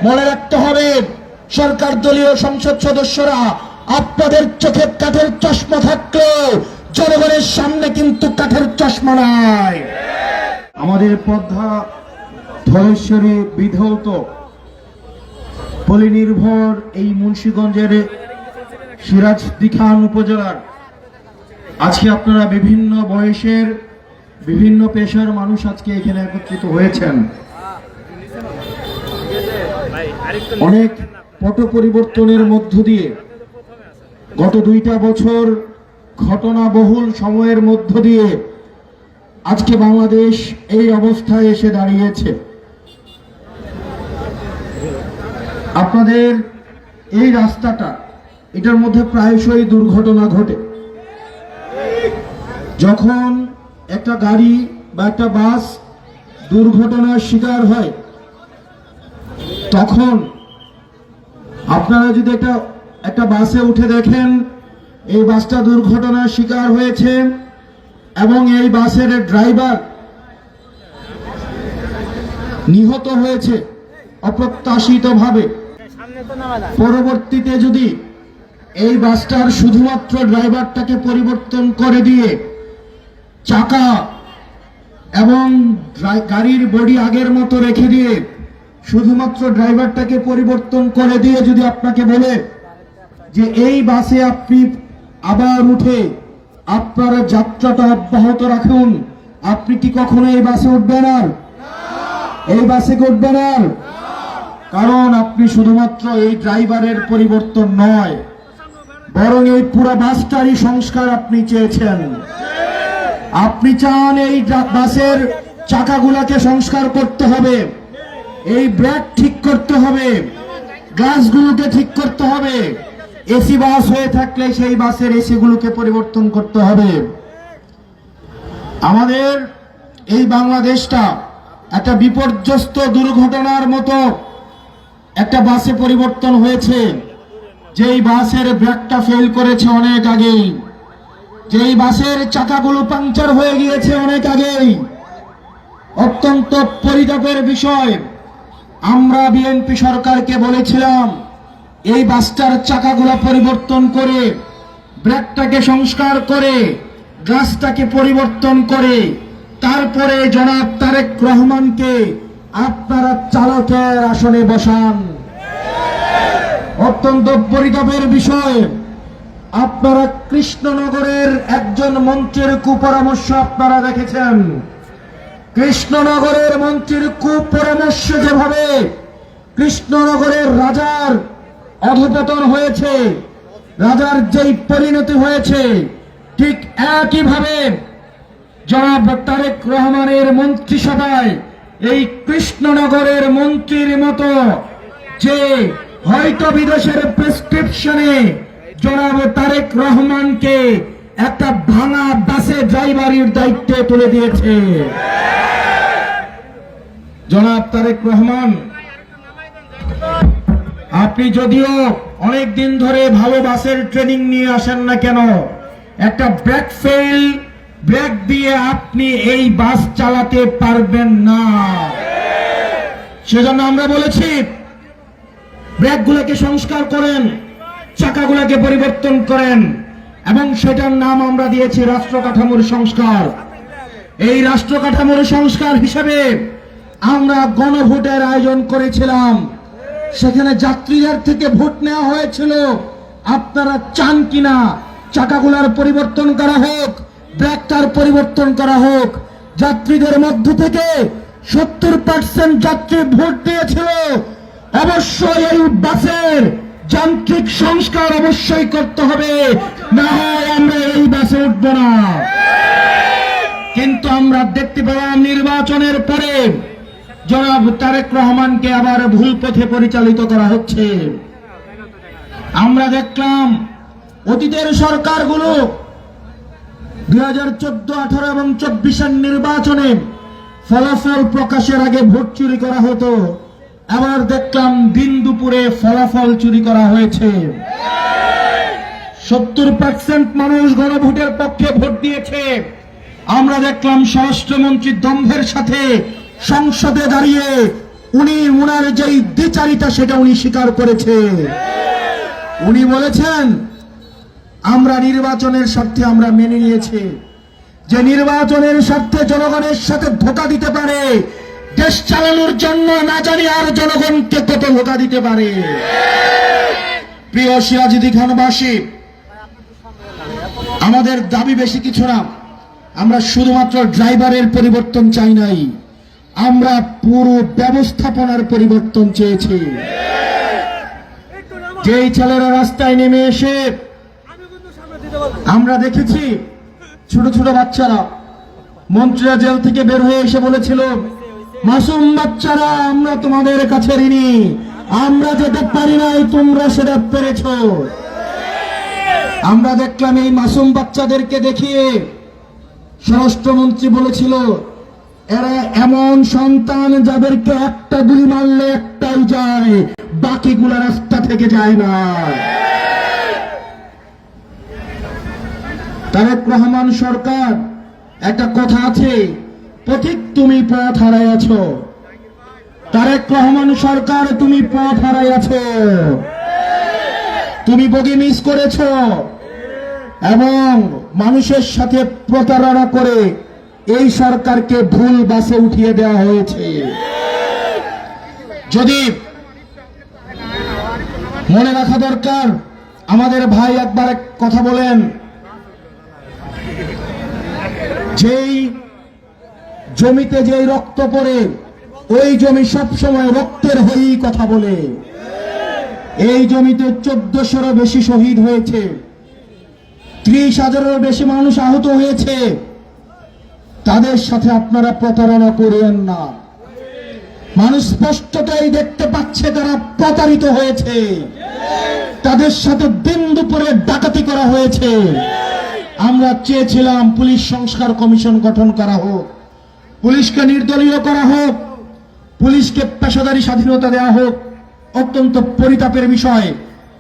মনে রাখতে হবে, সরকার দলীয় সংসদ সদস্যরা আপনাদের চোখে কাঠের চশমা থাকলেও জনগণের সামনে কিন্তু কাঠের চশমা নাই। আমাদের পদ্মা ধলেশ্বরী বিধৌত পলি নির্ভর এই মুন্সিগঞ্জের সিরাজদি খান উপজেলার আজকে আপনারা বিভিন্ন বয়সের বিভিন্ন পেশার মানুষ আজকে এখানে একত্রিত হয়েছেন। অনেক পট পরিবর্তনের মধ্য দিয়ে গত 2টা বছর ঘটনাবহুল সময়ের মধ্য দিয়ে আজকে বাংলাদেশ এই অবস্থায় এসে দাঁড়িয়েছে। আপনাদের এই রাস্তাটা, এটার মধ্যে প্রায়শই দুর্ঘটনা ঘটে। যখন একটা গাড়ি বা একটা বাস দুর্ঘটনার শিকার হয়, তখন আপনারা যদি একটা বাসে উঠে দেখেন এই বাসটা দুর্ঘটনার শিকার হয়েছে এবং এই বাসের ড্রাইভার নিহত হয়েছে অপ্রত্যাশিতভাবে, পরবর্তীতে যদি এই বাসটার শুধুমাত্র ড্রাইভারটাকে পরিবর্তন করে দিয়ে চাকা এবং গাড়ির বডি আগের মতো রেখে দিয়ে শুধুমাত্র ড্রাইভারটাকে পরিবর্তন করে দিয়ে যদি আপনাকে বলে যে এই বাসে আপনি আবার উঠে আপনার যাত্রাটা অব্যাহত রাখুন, আপনি কি কখনো এই বাসে উঠবেন? আর এই বাসে উঠবেন আর? কারণ আপনি শুধুমাত্র এই ড্রাইভারের পরিবর্তন নয়, বরং এই পুরো বাসটারই সংস্কার আপনি চেয়েছেন। আপনি চান এই বাসের চাকাগুলাকে সংস্কার করতে হবে, এই ব্রেক ঠিক করতে হবে, গ্লাসগুলোকে ঠিক করতে হবে, এসি বাস হয়ে থাকলে সেই বাসের এসি গুলোকে পরিবর্তন করতে হবে। আমাদের এই বাংলাদেশটা একটা বিপর্যস্ত দুর্ঘটনার মতো একটা বাসে পরিবর্তন হয়েছে, যেই বাসের ব্রেকটা ফেল করেছে অনেক আগেই, যেই বাসের চাকাগুলো পাংচার হয়ে গিয়েছে অনেক আগেই। অত্যন্ত পরিতাপের বিষয়, আমরা বিএনপি সরকারকে বলেছিলাম এই বাসটার চাকাগুলো পরিবর্তন করে, ব্রেকটাকে সংস্কার করে, গ্লাসটাকে পরিবর্তন করে তারপরে জনাব তারেক রহমানকে আপনারা চালকের আসনে বসান। অত্যন্ত পরিতাপের বিষয়, আপনারা কৃষ্ণনগরের একজন মন্ত্রীর কুপরামর্শ আপনারা দেখেছেন। কৃষ্ণনগরের মন্ত্রীর কুপরামর্শ যেভাবে কৃষ্ণনগরের রাজার অধঃপতন হয়েছে, রাজার যেই পরিণতি হয়েছে, ঠিক একইভাবে জনাব তারেক রহমানের মন্ত্রিসভায় এই কৃষ্ণনগরের মন্ত্রীর মতো যে হয়তো বিদেশের প্রেসক্রিপশনে জনাব তারেক রহমানকে একটা ভাঙা বাসে ড্রাইভারের দায়িত্বে তুলে দিয়েছে। জনাব তারেক রহমান, আপনি যদিও অনেক দিন ধরে ভালো বাসের ট্রেনিং নিয়ে আসেন না কেন, একটা ব্রেক দিয়ে আপনি এই বাস চালাতে পারবেন না। সেজন্য আমরা বলেছি ব্রেকগুলোকে সংস্কার করেন, চাকাগুলোকে পরিবর্তন করেন, এবং সেটার নাম আমরা দিয়েছি রাষ্ট্র কাঠামোর সংস্কার। এই রাষ্ট্র কাঠামোর সংস্কার হিসেবে আমরা গণভোটের আয়োজন করেছিলাম, সেখানে যাত্রীদের থেকে ভোট নেওয়া হয়েছিল আপনারা চান কিনা চাকাগুলার পরিবর্তন করা হোক, ব্রেকটার পরিবর্তন করা হোক। যাত্রীদের মধ্য থেকে 70% যাত্রী ভোট দিয়েছিল অবশ্যই এই বাসের যান্ত্রিক সংস্কার অবশ্যই করতে হবে, না হয় আমরা এই বাসে উঠব না। কিন্তু আমরা দেখতে পেলাম নির্বাচনের পরে জনাব তারেক রহমানকে আবার ভুল পথে পরিচালিত করা হচ্ছে। আমরা দেখলাম অতীতের সরকারগুলো 2014, 18 এবং 24-এর নির্বাচনে ফলাফল প্রকাশের আগে ভোট চুরি করা হতো, আবার দেখলাম দিন দুপুরে ফলাফল চুরি করা হয়েছে। 70% মানুষ গণভোটের পক্ষে ভোট দিয়েছে। আমরা দেখলাম স্বরাষ্ট্রমন্ত্রী দম্ভের সাথে সংসদে দাঁড়িয়ে উনার যেই দ্বিচারিতা সেটা উনি স্বীকার করেছে। উনি বলেছেন আমরা নির্বাচনের স্বার্থে আমরা মেনে নিয়েছি যে নির্বাচনের স্বার্থে জনগণের সাথে ধোঁকা দিতে পারে, দেশ চালানোর জন্য না জানি আর জনগণকে কত ধোঁকা দিতে পারে। প্রিয় সিরাজুদ্দিন খানবাসী, আমাদের দাবি বেশি কিছু না, আমরা শুধুমাত্র ড্রাইভারের পরিবর্তন চাই নাই, আমরা পুরো ব্যবস্থাপনার পরিবর্তন চেয়েছি। যেই ছেলেরা রাস্তায় নেমে এসে আমরা দেখেছি ছোট ছোট বাচ্চারা, মন্ত্রীরা জেল থেকে বের হয়ে এসে বলেছিল মাসুম বাচ্চারা আমরা তোমাদের কাছে ঋণী, আমরা যেতে পারি নাই তোমরা সেটা পেরেছ। আমরা দেখলাম এই মাসুম বাচ্চাদেরকে দেখিয়ে স্বরাষ্ট্রমন্ত্রী বলেছিল এরা এমন সন্তান যাদেরকে একটা গুলি মারলে একটাই যায়, বাকিগুলা রাস্তা থেকে যায় না। তারেক রহমান সরকার, একটা কথা আছে, পথিক তুমি পথ হারাইয়াছ। তারেক রহমান সরকার তুমি পথ হারাইয়াছ, তুমি বগি মিস করেছ এবং মানুষের সাথে প্রতারণা করে এই সরকারকে ভুল বাসে উঠিয়ে দেওয়া হয়েছে। যদি মনে রাখা দরকার, আমাদের ভাই একবার কথা বলেন, যেই জমিতে যেই রক্ত পড়ে ওই জমি সবসময় রক্তের হয়েই কথা বলে। এই জমিতে 1400-এরও বেশি শহীদ হয়েছে, 30,000-এরও বেশি মানুষ আহত হয়েছে। তাদের সাথে আপনারা প্রতারণা করেন না। মানুষ স্পষ্টতই দেখতে পাচ্ছে তারা প্রতারিত হয়েছে, তাদের সাথে দিন দুপুরে ডাকাতি করা হয়েছে। আমরা চেয়েছিলাম পুলিশ সংস্কার কমিশন গঠন করা হোক, পুলিশকে নির্দলীয় করা হোক, পুলিশকে পেশাদারি স্বাধীনতা দেওয়া হোক। অত্যন্ত পরিতাপের বিষয়,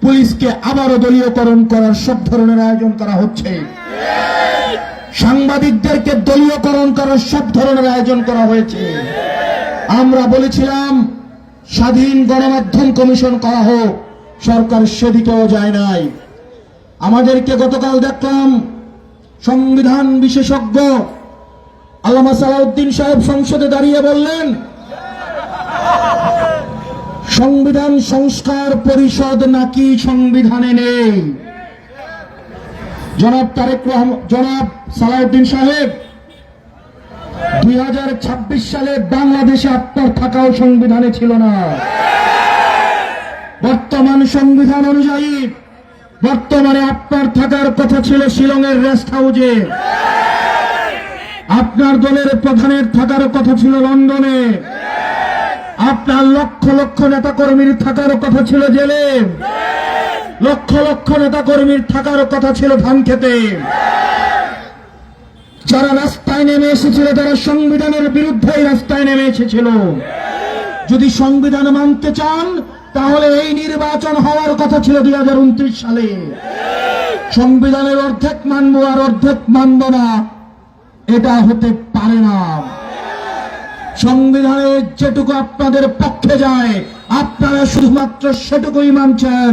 পুলিশকে আবারও দলীয়করণ করার সব ধরনের আয়োজন করা হচ্ছে। সাংবাদিকদেরকে দলীয়করণ করার সব ধরনের আয়োজন করা হয়েছে। আমরা বলেছিলাম স্বাধীন গণমাধ্যম কমিশন করা হোক, সরকার সেদিকেও যায় নাই। আমাদেরকে গতকাল দেখলাম সংবিধান বিশেষজ্ঞ আল্লামা সালাউদ্দিন সাহেব সংসদে দাঁড়িয়ে বললেন সংবিধান সংস্কার পরিষদ নাকি সংবিধানে নেই। জনাব সালাউদ্দিন সাহেব, 2026 সালে বাংলাদেশে আপনার থাকাও সংবিধানে ছিল না। বর্তমান সংবিধান অনুযায়ী বর্তমানে আপনার থাকার কথা ছিল শিলংয়ের রেস্ট হাউসে, আপনার দলের প্রধানের থাকার কথা ছিল লন্ডনে, আপনার লক্ষ লক্ষ নেতা কর্মীর থাকার কথা ছিল জেলে, লক্ষ লক্ষ নেতা কর্মীর থাকার কথা ছিল ধানক্ষেতে। যারা রাস্তায় নেমে এসেছিল তারা সংবিধানের বিরুদ্ধেই রাস্তায় নেমে এসেছিল। যদি সংবিধান মানতে চান তাহলে এই নির্বাচন হওয়ার কথা ছিল 2029 সালে। সংবিধানের অর্ধেক মানবো আর অর্ধেক মানব না, এটা হতে পারে না। সংবিধানে যেটুকু আপনাদের পক্ষে যায় আপনারা শুধুমাত্র সেটুকুই মানছেন,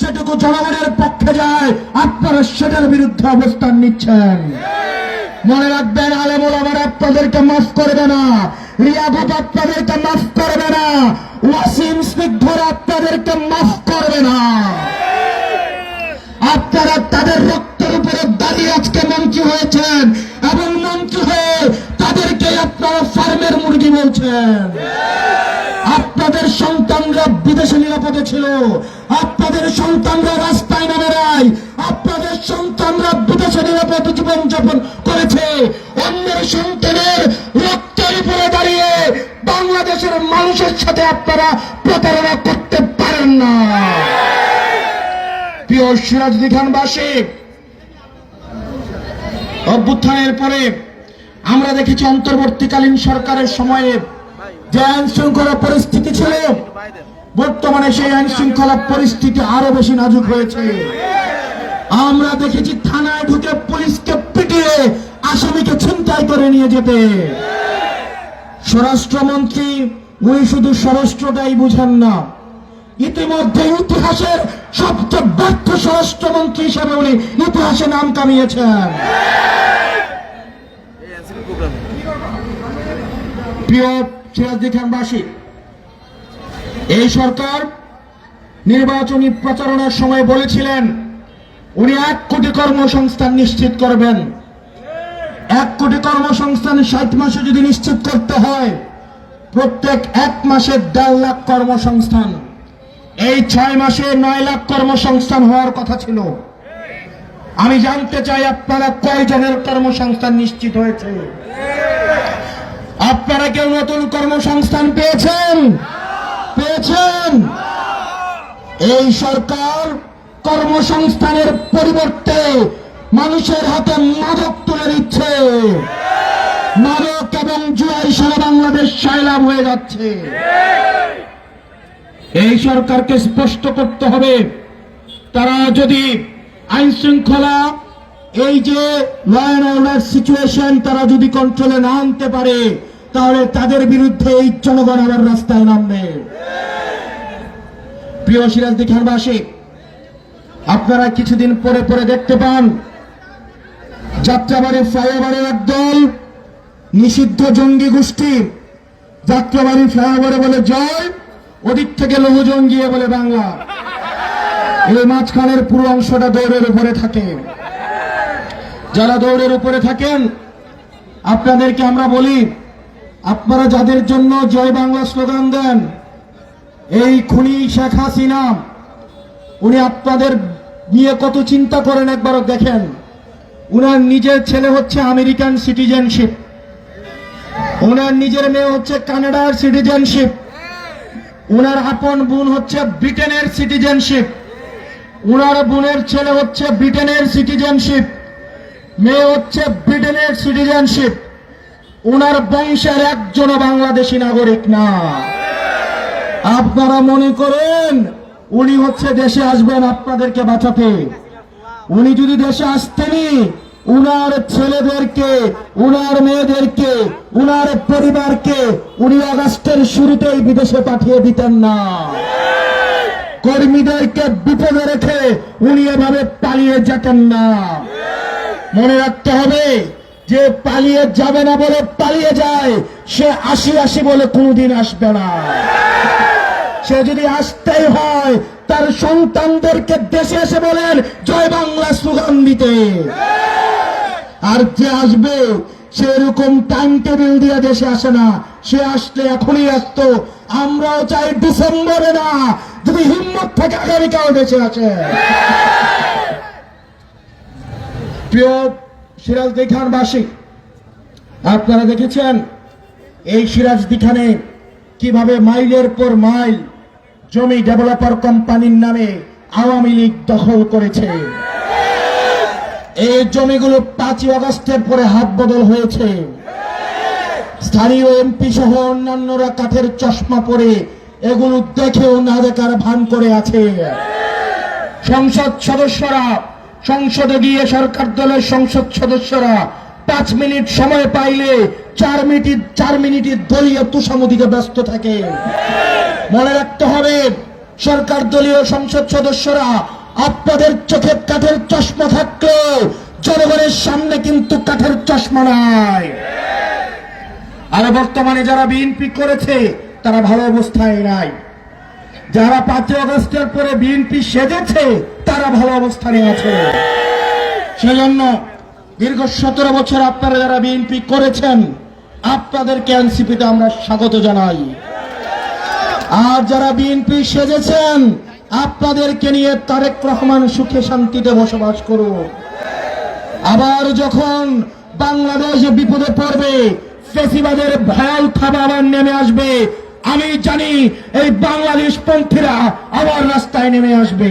যেটুকু জনগণের পক্ষে যায় আপনারা সেটার বিরুদ্ধে অবস্থান নিচ্ছেন। মনে রাখবেন, আলেম ওলামারা আপনাদেরকে মাফ করবে না, রিয়াবত আপনাদেরকে মাফ করবে না, ওয়াসিম স্নিগ্ধরা আপনাদেরকে মাফ করবে না। আপনারা তাদের রক্তের উপরে দাঁড়িয়ে আজকে মন্ত্রী হয়েছেন এবং মন্ত্রী হয়ে তাদেরকে আপনারা ফার্মের মুরগি বলছেন। আপনাদের সন্তানরা বিদেশে নিরাপদে ছিল, আপনাদের সন্তানরা রাস্তায় নামে নাই, আপনাদের সন্তানরা বিদেশে নিরাপদ জীবনযাপন করেছে। অন্যের সন্তানের রক্তের উপরে দাঁড়িয়ে বাংলাদেশের মানুষের সাথে আপনারা প্রতারণা করতে পারেন না। প্রিয় সিরাজুদ্দিন খানবাসী, অভ্যুত্থানের পরে আমরা দেখেছি অন্তর্বর্তীকালীন সরকারের সময়ে যে আইন শৃঙ্খলা পরিস্থিতি ছিল, বর্তমানে সেই আইন শৃঙ্খলা পরিস্থিতি আরো বেশি নাজুক হয়েছে। আমরা দেখেছি থানায় ঢুকে পুলিশকে পিটিয়ে আসামিকে ছিনতাই করে নিয়ে যেতে। স্বরাষ্ট্রমন্ত্রী উনি শুধু স্বরাষ্ট্রটাই বুঝেন না, ইতিমধ্যে ইতিহাসের সবচেয়ে ব্যর্থ স্বরাষ্ট্রমন্ত্রী হিসেবে উনি ইতিহাসে নাম কামিয়েছেন। প্রিয় সিরাজদি খানবাসী, এই সরকার নির্বাচনী প্রচারণার সময় বলেছিলেন উনি 1 কোটি কর্মসংস্থান নিশ্চিত করবেন। 1 কোটি কর্মসংস্থান 60 মাসে যদি নিশ্চিত করতে হয়, প্রত্যেক 1 মাসে 1.5 লাখ কর্মসংস্থান, এই 6 মাসে 9 লাখ কর্মসংস্থান হওয়ার কথা ছিল। আমি জানতে চাই আপনারা কয়জনের কর্মসংস্থান নিশ্চিত হয়েছে? আপনারা কেউ নতুন কর্মসংস্থান পেয়েছেন? এই সরকার কর্মসংস্থানের পরিবর্তে মানুষের হাতে মাদক তুলে দিচ্ছে। মাদক এবং জুয়ায় সারা বাংলাদেশ সয়লাব হয়ে যাচ্ছে। এই সরকারকে স্পষ্ট করতে হবে, তারা যদি আইন শৃঙ্খলা, এই যে ল অ্যান্ড অর্ডার সিচুয়েশন তারা যদি কন্ট্রোলে না আনতে পারে, তাহলে তাদের বিরুদ্ধে এই জনগণ আবার রাস্তায় নামবে। প্রিয় সিরাজদি খানবাসী, আপনারা কিছুদিন পরে দেখতে পান যাত্রাবাড়ি ফ্লাইওভারের একদল নিষিদ্ধ জঙ্গি গোষ্ঠী যাত্রাবাড়ি ফ্লাইওভারে বলে জয়, ওদিক থেকে লৌহ জঙ্গিয়ে বলে বাংলা। এই মাঝখানের পুরো অংশটা দৌড়ের উপরে থাকে। যারা দৌড়ের উপরে থাকেন, আপনাদেরকে আমরা বলি, আপনারা যাদের জন্য জয় বাংলা স্লোগান দেন, এই খুনি শেখ হাসিনা, উনি আপনাদের নিয়ে কত চিন্তা করেন একবারও দেখেন। উনার নিজের ছেলে হচ্ছে আমেরিকান সিটিজেনশিপ, উনার নিজের মেয়ে হচ্ছে কানাডার সিটিজেনশিপ, উনার আপন বোন হচ্ছে ব্রিটেনের সিটিজেনশিপ, উনার বোনের ছেলে হচ্ছে ব্রিটেনের সিটিজেনশিপ, মেয়ে হচ্ছে ব্রিটেনের সিটিজেনশিপ। উনার বংশের একজনও বাংলাদেশী নাগরিক না। আপনারা মনে করেন উনি হচ্ছে দেশে আসবেন আপনাদেরকে বাঁচাতে? উনি যদি দেশে আসতেনই, উনার ছেলেদেরকে, উনার মেয়েদেরকে, উনার পরিবারকে উনি আগস্টের শুরুতেই বিদেশে পাঠিয়ে দিতেন না। কর্মীদেরকে বিপদে রেখে উনি এভাবে পালিয়ে যেতেন না। মনে রাখতে হবে, যে পালিয়ে যাবে না বলে পালিয়ে যায়, সে আসি বলে কোনোদিন আসবে না। সে যদি আসতেই হয়, তার সন্তানদেরকে দেশে এসে বলেন জয় বাংলা স্লোগান দিতে। আর যে আসবে, সে এরকম টাইম টেবিল দিয়ে দেশে আসে না। সে আসলে এখনই আসতো। আমরাও চাই ডিসেম্বরে না, যদি হিম্মত থেকে আগামীকাল দেশে আসে। প্রিয় সিরাজদি খানবাসী, আপনারা দেখেছেন এই সিরাজদি খানে কিভাবে মাইলের পর মাইল জমি ডেভেলপার কোম্পানির নামে আওয়ামী লীগ দখল করেছে। এই জমিগুলো 5ই আগস্টের পরে হাত বদল হয়েছে। স্থানীয় এমপি সহ অন্যান্যরা কাঠের চশমা পরে এগুলো দেখেও না দেখার ভান করে আছে। সংসদ সদস্যরা, সংসদে গিয়ে সরকার দলের সংসদ সদস্যরা 5 মিনিট সময় পাইলে 4 মিনিটই দলীয় তুষামুদিকে ব্যস্ত থাকে। মনে রাখতে হবে, সরকার দলীয় সংসদ সদস্যরা আপনাদের চোখে কাঠের চশমা থাকলেও জনগণের সামনে কিন্তু কাঠের চশমা নাই। আর বর্তমানে যারা বিএনপি করেছে তারা ভালো অবস্থায় নাই। যারা 5 আগস্টের পরে বিএনপি সেজেছে তারা ভালো অবস্থানে আছে। সেজন্য দীর্ঘ 17 বছর আপনারা যারা বিএনপি করেছেন, আপনাদেরকে এনসিপিতে আমরা স্বাগত জানাই। আর যারা বিএনপি সেজেছেন, আপনাদেরকে নিয়ে তারেক রহমান সুখে শান্তিতে বসবাস করুন। আবার যখন বাংলাদেশ বিপদে পড়বে, ফেসিবাদের ভয়াল থাবা আবার নেমে আসবে, আমি জানি এই বাংলাদেশ পন্থীরা আবার রাস্তায় নেমে আসবে।